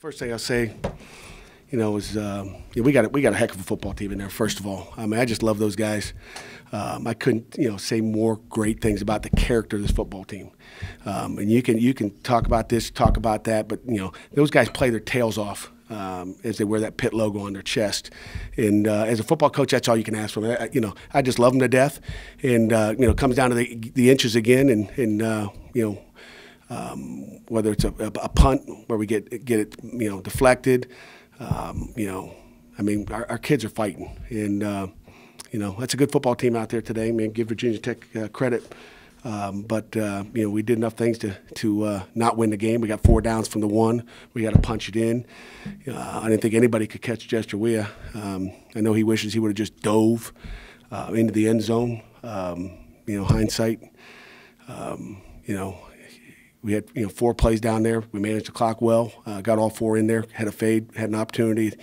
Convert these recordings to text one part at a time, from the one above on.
First thing I'll say, is we got a heck of a football team in there. First of all, I mean, I just love those guys. I couldn't say more great things about the character of this football team. And you can talk about this, talk about that, but those guys play their tails off as they wear that Pitt logo on their chest. And as a football coach, that's all you can ask for. I just love them to death. And it comes down to the inches again, and whether it's a punt where we get it deflected. I mean, our kids are fighting, and that's a good football team out there today. Man, give Virginia Tech credit, but we did enough things to not win the game. We got 4 downs from the 1. We got to punch it in. I didn't think anybody could catch Jester Weah. I know he wishes he would have just dove into the end zone. Hindsight. We had 4 plays down there. We managed to clock well, got all 4 in there, had a fade, had an opportunity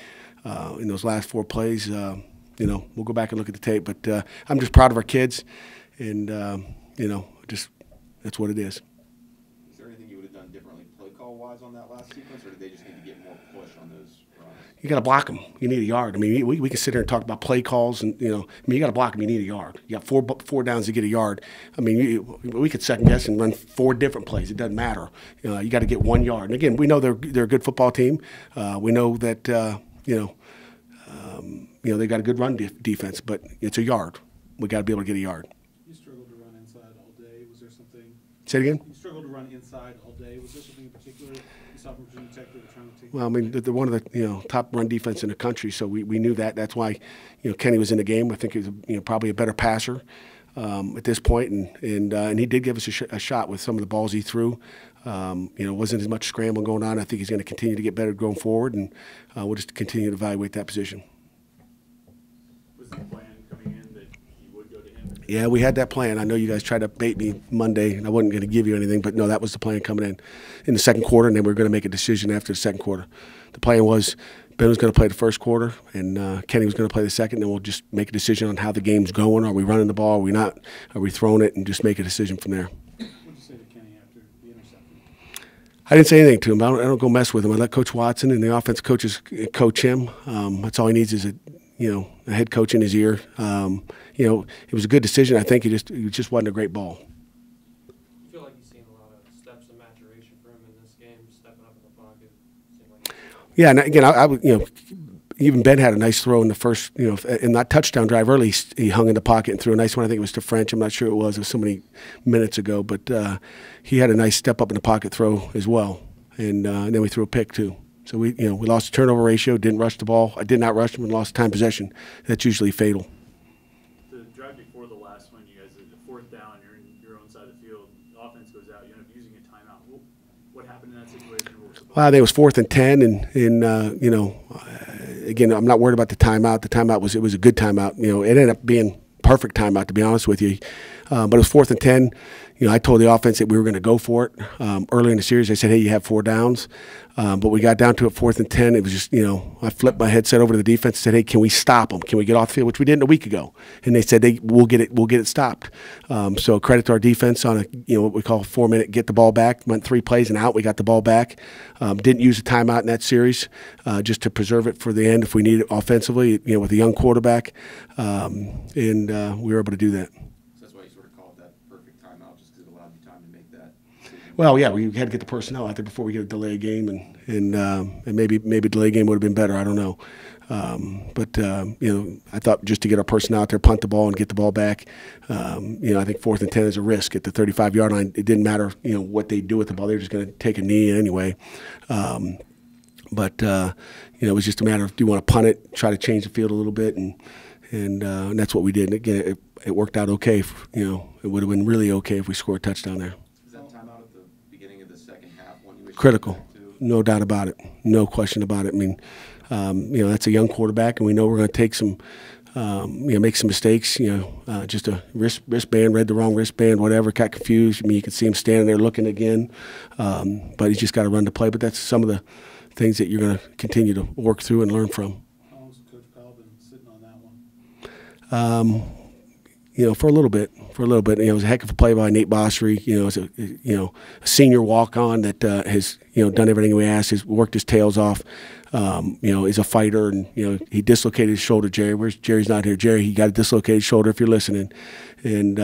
in those last 4 plays. We'll go back and look at the tape, but I'm just proud of our kids, and just that's what it is. Is there anything you would have done differently play call wise on that last sequence, or did they just need to get more push on those runs? You got to block them. You need a yard. I mean, we can sit here and talk about play calls, and you got to block them. You need a yard. You got 4 downs to get a yard. I mean, we could second guess and run 4 different plays. It doesn't matter. You got to get 1 yard. And again, we know they're a good football team. We know that they got a good run defense, but it's a yard. We got to be able to get a yard. You struggled to run inside all day. Was there something? Say it again. You struggled to run inside all day. Was there something in particular you saw from Virginia Tech that were trying to take? Well, I mean, they're one of the top run defense in the country, so we knew that. That's why Kenny was in the game. I think he was probably a better passer at this point, and he did give us a shot with some of the balls he threw. Wasn't as much scrambling going on. I think he's going to continue to get better going forward, and we'll just continue to evaluate that position. Was the plan coming in that you would go to him? Yeah, we had that plan. I know you guys tried to bait me Monday, and I wasn't going to give you anything, but no, that was the plan coming in the second quarter, and then we were going to make a decision after the second quarter. The plan was Ben was going to play the first quarter, and Kenny was going to play the second, and then we'll just make a decision on how the game's going. Are we running the ball? Are we not? Are we throwing it? And just make a decision from there. What did you say to Kenny after the interception? I didn't say anything to him. I don't go mess with him. I let Coach Watson and the offense coaches coach him. That's all he needs is a head coach in his ear. It was a good decision. I think it just wasn't a great ball. You feel like you've seen a lot of steps of maturation for him in this game, stepping up in the pocket. Yeah, and again, even Ben had a nice throw in the first, in that touchdown drive early. He hung in the pocket and threw a nice one. I think it was to French. I'm not sure it was. It was so many minutes ago, but he had a nice step up in the pocket throw as well, and then we threw a pick too. So we lost the turnover ratio, didn't rush the ball. I did not rush them and lost time possession. That's usually fatal. The drive before the last one, you guys did the 4th down. You're in your own side of the field. The offense goes out. You end up using a timeout. What happened in that situation? Well, I think it was 4th and 10, and again, I'm not worried about the timeout. The timeout was a good timeout. It ended up being perfect timeout, to be honest with you. But it was 4th and 10. I told the offense that we were going to go for it. Early in the series, I said, hey, you have 4 downs. But we got down to it 4th and 10. It was just, I flipped my headset over to the defense and said, hey, can we stop them? Can we get off the field? Which we didn't a week ago. And they said, we'll get it stopped. So credit to our defense on what we call a 4-minute get the ball back. Went 3 plays and out. We got the ball back. Didn't use a timeout in that series just to preserve it for the end if we need it offensively, with a young quarterback. And we were able to do that. That's why you sort of called that perfect timeout, just because it allowed you time to make that decision. Well, yeah, we had to get the personnel out there before we get a delay game, and maybe delay game would have been better. I don't know, but I thought just to get our personnel out there, punt the ball, and get the ball back. I think 4th and 10 is a risk at the 35-yard line. It didn't matter, what they do with the ball; they're just going to take a knee anyway. But it was just a matter of do you want to punt it, try to change the field a little bit, and that's what we did. And again, it worked out okay. It would have been really okay if we scored a touchdown there. Is that timeout at the beginning of the second half one you wish Critical, no doubt about it, no question about it. I mean, that's a young quarterback, and we know we're going to take some, make some mistakes. Just a wristband, read the wrong wristband, whatever, got confused. I mean, you can see him standing there looking again, but he's just got to run the play. But that's some of the things that you're going to continue to work through and learn from. How long has Coach Powell been sitting on that one? for a little bit. It was a heck of a play by Nate Bossery. As a senior walk-on that has done everything we asked. Has worked his tails off. Is a fighter, and he dislocated his shoulder. Jerry's not here. Jerry, he got a dislocated shoulder. If you're listening, and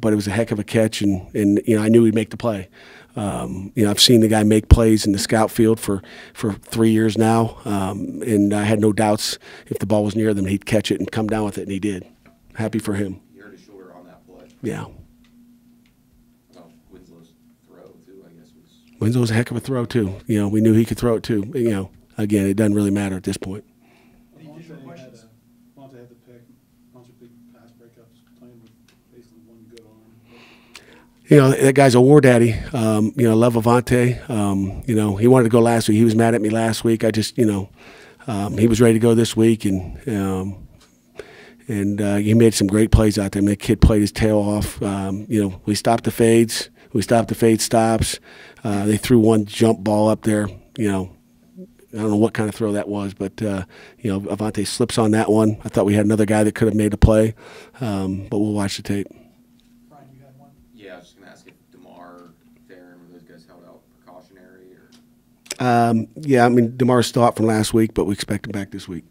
but it was a heck of a catch, and I knew he'd make the play. I've seen the guy make plays in the scout field for 3 years now, and I had no doubts if the ball was near them, he'd catch it and come down with it, and he did. Happy for him. You hurt his shoulder on that play. Yeah. Well, Winslow's throw too, I guess was. Winslow was a heck of a throw too. We knew he could throw it too. Again, it doesn't really matter at this point. Monte had the pick. Bunch of big pass breakups, playing with basically one good arm. That guy's a war daddy. I love Avante. He wanted to go last week. He was mad at me last week. I just, he was ready to go this week, and he made some great plays out there. The kid played his tail off. We stopped the fades. We stopped the fade stops. They threw one jump ball up there. I don't know what kind of throw that was, but Avante slips on that one. I thought we had another guy that could have made a play, but we'll watch the tape. Brian, you had one? Yeah, I was just going to ask if DeMar, Theron, were those guys held out precautionary or? DeMar's still out from last week, but we expect him back this week.